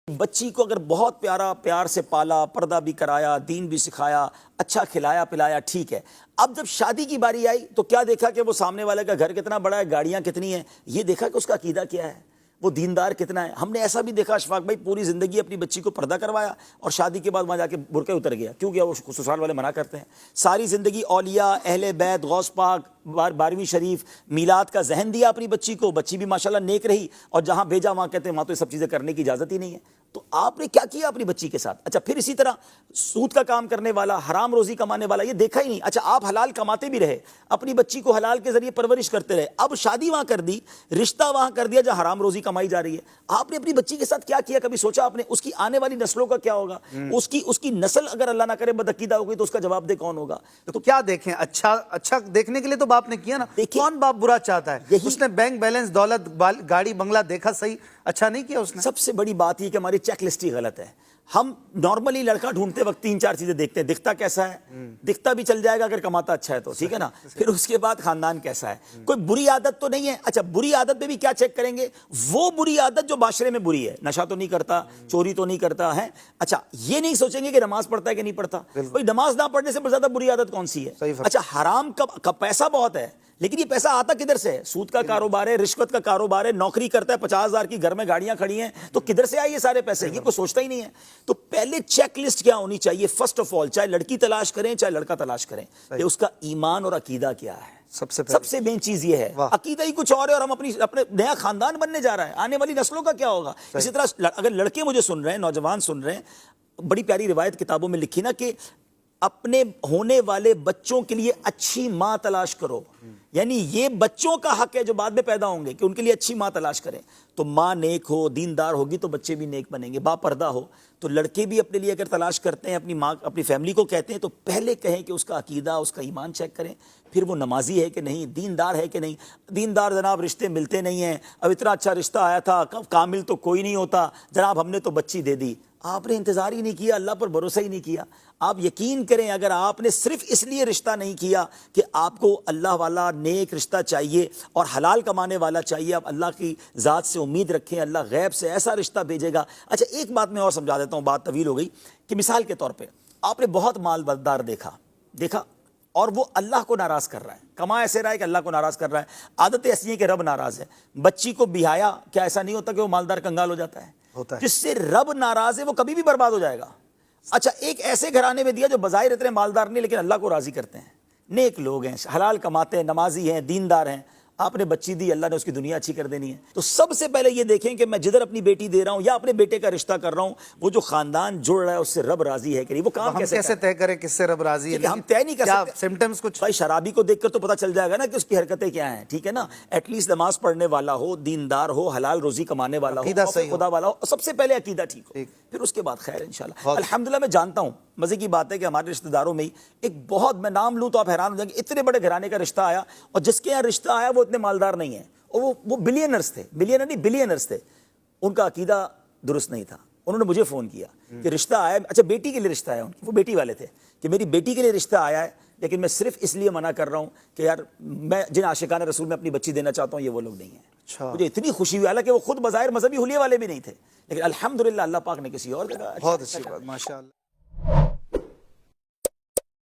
بچی کو اگر بہت پیار سے پالا، پردہ بھی کرایا، دین بھی سکھایا، اچھا کھلایا پلایا، ٹھیک ہے۔ اب جب شادی کی باری آئی تو کیا دیکھا کہ وہ سامنے والے کا گھر کتنا بڑا ہے، گاڑیاں کتنی ہیں، یہ دیکھا کہ اس کا عقیدہ کیا ہے، وہ دیندار کتنا ہے۔ ہم نے ایسا بھی دیکھا اشفاق بھائی پوری زندگی اپنی بچی کو پردہ کروایا اور شادی کے بعد وہاں جا کے برقعے اتر گیا، کیوں گیا؟ وہ سسرال والے منع کرتے ہیں۔ ساری زندگی اولیاء، اہل بیت، غوث پاک، 12ویں شریف، میلاد کا ذہن دیا اپنی بچی کو، بچی بھی ماشاءاللہ نیک رہی، اور جہاں بھیجا وہاں کہتے ہیں وہاں تو یہ سب چیزیں کرنے کی اجازت ہی نہیں ہے۔ تو آپ نے کیا کیا اپنی بچی کے ساتھ؟ اچھا پھر اسی طرح سود کا کام کرنے والا، حرام روزی کمانے والا، یہ دیکھا ہی نہیں۔ اچھا آپ حلال کماتے بھی رہے، اپنی بچی کو حلال کے ذریعے پرورش کرتے رہے، اب شادی وہاں کر دی، رشتہ وہاں کر دیا جہاں حرام روزی کمائی جا رہی ہے۔ آپ نے اپنی بچی کے ساتھ کیا کیا؟ کبھی سوچا آپ نے اس کی آنے والی نسلوں کا کیا ہوگا؟ اس کی نسل اگر اللہ نہ کرے بدعقیدہ ہو گئی تو اس کا جواب دہ کون ہوگا؟ تو کیا دیکھیں؟ اچھا دیکھنے کے لیے تو باپ نے کیا نا۔ کون باپ برا چاہتا ہے؟ اس نے بینک بیلنس، دولت، گاڑی بنگلہ دیکھا، صحیح اچھا نہیں کیا اس نے۔ سب سے بڑی بات یہ کہ ہماری چیک لسٹ ہی غلط ہے۔ ہم نارملی لڑکا ڈھونڈتے وقت 3-4 چیزیں دیکھتے ہیں، دکھتا کیسا ہے، دکھتا بھی چل جائے گا اگر کماتا اچھا ہے تو، ٹھیک ہے نا، پھر اس کے بعد خاندان کیسا ہے، کوئی بری عادت تو نہیں ہے۔ اچھا بری عادت پہ بھی کیا چیک کریں گے؟ وہ بری عادت جو معاشرے میں بری ہے، نشہ تو نہیں کرتا، چوری تو نہیں کرتا ہے۔ اچھا یہ نہیں سوچیں گے کہ نماز پڑھتا ہے کہ نہیں پڑھتا، کوئی نماز نہ پڑھنے سے زیادہ بری عادت کون سی ہے؟ اچھا حرام کا پیسہ بہت ہے، لیکن یہ پیسہ آتا کدھر سے ہے؟ سود کا کاروبار ہے، رشوت کا کاروبار ہے، نوکری کرتا ہے 50,000 کی، گھر میں گاڑیاں کھڑی ہیں، تو کدھر سے آئے یہ سارے پیسے؟ یہ کوئی سوچتا ہی نہیں ہے۔ تو پہلے چیک لسٹ کیا ہونی چاہیے؟ فرسٹ آف آل، چاہے لڑکی تلاش کریں چاہے لڑکا تلاش کریں، کہ اس کا ایمان اور عقیدہ کیا ہے۔ سب سے مین چیز یہ ہے، عقیدہ ہی کچھ اور ہے، اور ہم اپنے نیا خاندان بننے جا رہا ہے، آنے والی نسلوں کا کیا ہوگا؟ اسی طرح اگر لڑکے مجھے سن رہے ہیں، نوجوان سن رہے ہیں، بڑی پیاری روایت کتابوں میں لکھی نا کہ اپنے ہونے والے بچوں کے لیے اچھی ماں تلاش کرو، یعنی یہ بچوں کا حق ہے جو بعد میں پیدا ہوں گے کہ ان کے لیے اچھی ماں تلاش کریں۔ تو ماں نیک ہو، دیندار ہوگی تو بچے بھی نیک بنیں گے، با پردہ ہو۔ تو لڑکے بھی اپنے لیے اگر تلاش کرتے ہیں، اپنی ماں، اپنی فیملی کو کہتے ہیں، تو پہلے کہیں کہ اس کا عقیدہ، اس کا ایمان چیک کریں، پھر وہ نمازی ہے کہ نہیں، دیندار ہے کہ نہیں۔ دیندار جناب رشتے ملتے نہیں ہیں، اب اتنا اچھا رشتہ آیا تھا، کامل تو کوئی نہیں ہوتا جناب، ہم نے تو بچی دے دی۔ آپ نے انتظار ہی نہیں کیا، اللہ پر بھروسہ ہی نہیں کیا۔ آپ یقین کریں اگر آپ نے صرف اس لیے رشتہ نہیں کیا کہ آپ کو اللہ والا نیک رشتہ چاہیے اور حلال کمانے والا چاہیے، آپ اللہ کی ذات سے امید رکھیں، اللہ غیب سے ایسا رشتہ بھیجے گا۔ اچھا ایک بات میں اور سمجھا دیتا ہوں، بات طویل ہو گئی، کہ مثال کے طور پہ آپ نے بہت مالدار دیکھا اور وہ اللہ کو ناراض کر رہا ہے، کما ایسے رہا ہے کہ اللہ کو ناراض کر رہا ہے، عادت ایسی ہے کہ رب ناراض ہے۔ بچی کو بیایا، کیا ایسا نہیں ہوتا کہ وہ مالدار کنگال ہو جاتا ہے؟ جس سے رب ناراض ہے وہ کبھی بھی برباد ہو جائے گا۔ اچھا ایک ایسے گھرانے میں دیا جو بظاہر اتنے مالدار نہیں لیکن اللہ کو راضی کرتے ہیں، نیک لوگ ہیں، حلال کماتے ہیں، نمازی ہیں، دیندار ہیں، آپ نے بچی دی، اللہ نے اس کی دنیا اچھی کر دینی ہے۔ تو سب سے پہلے یہ دیکھیں کہ میں جدھر اپنی بیٹی دے رہا ہوں یا اپنے بیٹے کا رشتہ کر رہا ہوں، وہ جو خاندان جڑ رہا ہے اس سے رب راضی ہے کہ نہیں، وہ کام کیسے طے کریں کس سے رب راضی ہے؟ ہم طے نہیں کر سکتے۔ سمپٹمز کچھ بھائی شرابی کو دیکھ کر تو پتہ چل جائے گا نا کہ اس کی حرکتیں کیا ہیں، ٹھیک ہے نا، ایٹ لیسٹ نماز پڑھنے والا ہو، دیندار ہو، حلال روزی کمانے والا ہو، خدا والا ہو، سب سے پہلے عقیدہ ٹھیک ہو، پھر اس کے بعد خیر انشاءاللہ۔ الحمدللہ میں جانتا ہوں، مزے کی بات ہے کہ ہمارے رشتہ داروں میں ہی ایک بہت، میں نام لوں تو آپ حیران ہو جائیں گے، اتنے بڑے گھرانے کا رشتہ آیا، اور جس کے یہاں رشتہ آیا وہ اتنے مالدار نہیں ہیں، اور وہ بلینرز تھے، بلینرز تھے، ان کا عقیدہ درست نہیں تھا۔ انہوں نے مجھے فون کیا کہ رشتہ آیا، اچھا بیٹی کے لیے رشتہ آیا، وہ بیٹی والے تھے، کہ میری بیٹی کے لیے رشتہ آیا ہے، لیکن میں صرف اس لیے منع کر رہا ہوں کہ یار میں جن عاشقان رسول میں اپنی بچی دینا چاہتا ہوں یہ وہ لوگ نہیں ہیں۔ مجھے اتنی خوشی ہوئی، حالانکہ وہ خود بظاہر مذہبی حلیے والے بھی نہیں تھے، لیکن الحمدللہ اللہ پاک نے کسی اور جگہ۔ بہت اچھی بات، ماشاءاللہ۔